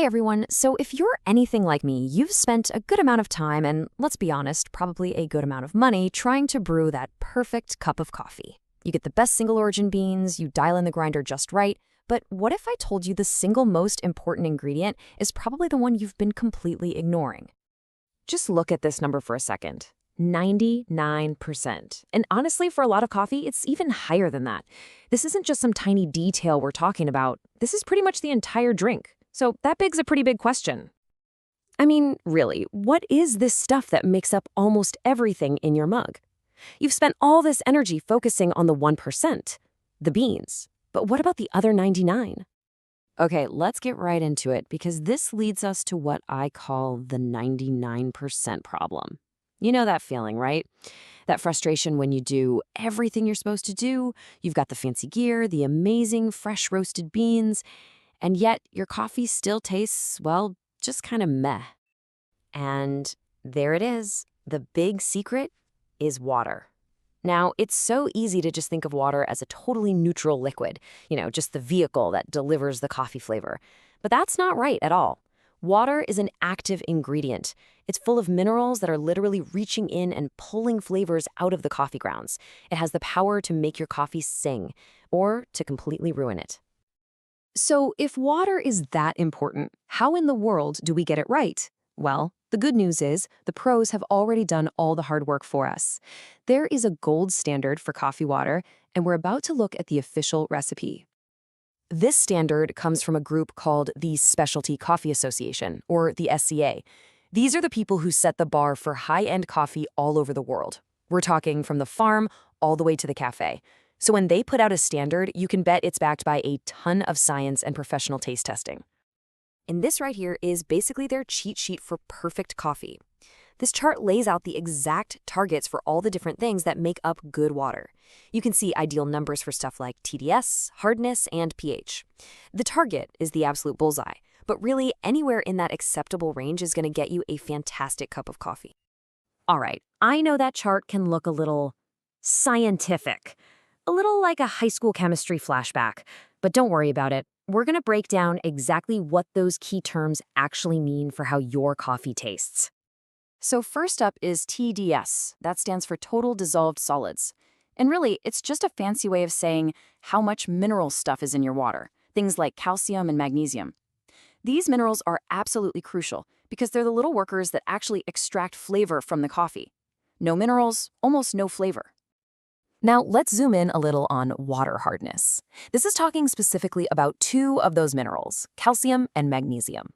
Hey everyone, so if you're anything like me, you've spent a good amount of time and, let's be honest, probably a good amount of money trying to brew that perfect cup of coffee. You get the best single origin beans, you dial in the grinder just right, but what if I told you the single most important ingredient is probably the one you've been completely ignoring? Just look at this number for a second. 99%. And honestly, for a lot of coffee, it's even higher than that. This isn't just some tiny detail we're talking about. This is pretty much the entire drink. So that begs a pretty big question. I mean, really, what is this stuff that makes up almost everything in your mug? You've spent all this energy focusing on the 1%, the beans. But what about the other 99? Okay, let's get right into it because this leads us to what I call the 99% problem. You know that feeling, right? That frustration when you do everything you're supposed to do. You've got the fancy gear, the amazing fresh roasted beans, and yet your coffee still tastes, well, just kind of meh. And there it is. The big secret is water. Now, it's so easy to just think of water as a totally neutral liquid, just the vehicle that delivers the coffee flavor. But that's not right at all. Water is an active ingredient. It's full of minerals that are literally reaching in and pulling flavors out of the coffee grounds. It has the power to make your coffee sing or to completely ruin it. So if water is that important, how in the world do we get it right? Well, the good news is the pros have already done all the hard work for us. There is a gold standard for coffee water, and we're about to look at the official recipe. This standard comes from a group called the Specialty Coffee Association, or the SCA. These are the people who set the bar for high-end coffee all over the world. We're talking from the farm all the way to the cafe. So when they put out a standard, you can bet it's backed by a ton of science and professional taste testing. And this right here is basically their cheat sheet for perfect coffee. This chart lays out the exact targets for all the different things that make up good water. You can see ideal numbers for stuff like TDS, hardness, and pH. The target is the absolute bullseye, but really anywhere in that acceptable range is going to get you a fantastic cup of coffee. All right, I know that chart can look a little scientific, a little like a high school chemistry flashback, but don't worry about it. We're going to break down exactly what those key terms actually mean for how your coffee tastes. So first up is TDS. That stands for total dissolved solids. And really, it's just a fancy way of saying how much mineral stuff is in your water, things like calcium and magnesium. These minerals are absolutely crucial because they're the little workers that actually extract flavor from the coffee. No minerals, almost no flavor. Now, let's zoom in a little on water hardness. This is talking specifically about two of those minerals, calcium and magnesium.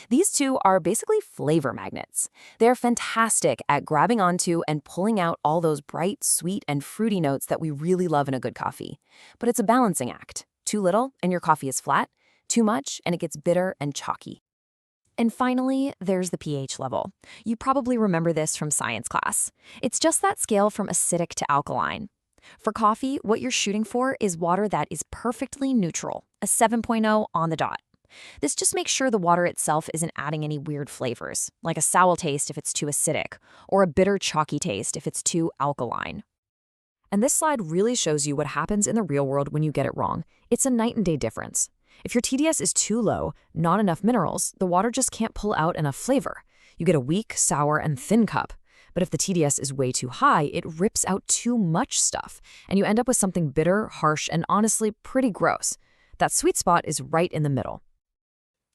These two are basically flavor magnets. They're fantastic at grabbing onto and pulling out all those bright, sweet, and fruity notes that we really love in a good coffee. But it's a balancing act. Too little, and your coffee is flat. Too much, and it gets bitter and chalky. And finally, there's the pH level. You probably remember this from science class. It's just that scale from acidic to alkaline. For coffee, what you're shooting for is water that is perfectly neutral, a 7.0 on the dot. This just makes sure the water itself isn't adding any weird flavors, like a sour taste if it's too acidic, or a bitter chalky taste if it's too alkaline. And this slide really shows you what happens in the real world when you get it wrong. It's a night and day difference. If your TDS is too low, not enough minerals, the water just can't pull out enough flavor. You get a weak, sour, and thin cup. But if the TDS is way too high, it rips out too much stuff, and you end up with something bitter, harsh, and honestly pretty gross. That sweet spot is right in the middle.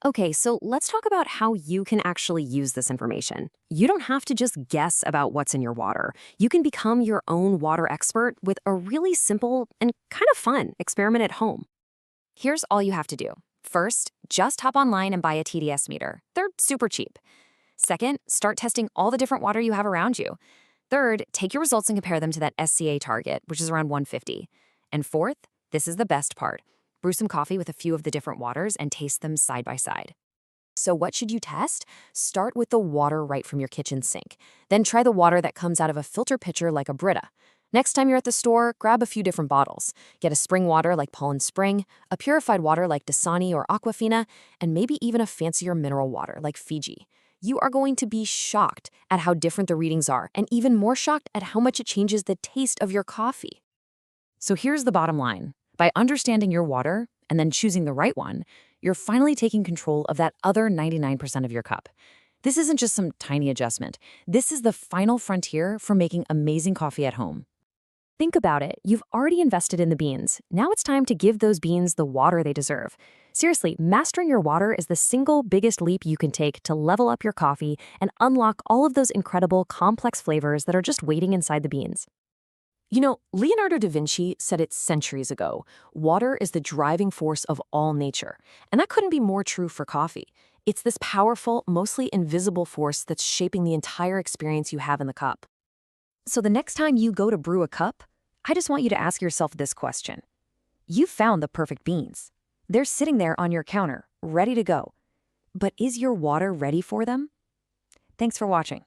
Okay, so let's talk about how you can actually use this information. You don't have to just guess about what's in your water. You can become your own water expert with a really simple and kind of fun experiment at home. Here's all you have to do. First, just hop online and buy a TDS meter. They're super cheap. Second, start testing all the different water you have around you. Third, take your results and compare them to that SCA target, which is around 150. And fourth, this is the best part. Brew some coffee with a few of the different waters and taste them side by side. So what should you test? Start with the water right from your kitchen sink. Then try the water that comes out of a filter pitcher like a Brita. Next time you're at the store, grab a few different bottles. Get a spring water like Poland Spring, a purified water like Dasani or Aquafina, and maybe even a fancier mineral water like Fiji. You are going to be shocked at how different the readings are, and even more shocked at how much it changes the taste of your coffee. So here's the bottom line. By understanding your water and then choosing the right one, You're finally taking control of that other 99% of your cup. This isn't just some tiny adjustment. This is the final frontier for making amazing coffee at home. Think about it. You've already invested in the beans. Now it's time to give those beans the water they deserve. Seriously, mastering your water is the single biggest leap you can take to level up your coffee and unlock all of those incredible, complex flavors that are just waiting inside the beans. You know, Leonardo da Vinci said it centuries ago, water is the driving force of all nature. And that couldn't be more true for coffee. It's this powerful, mostly invisible force that's shaping the entire experience you have in the cup. So the next time you go to brew a cup, I just want you to ask yourself this question. You found the perfect beans. They're sitting there on your counter, ready to go. But is your water ready for them? Thanks for watching.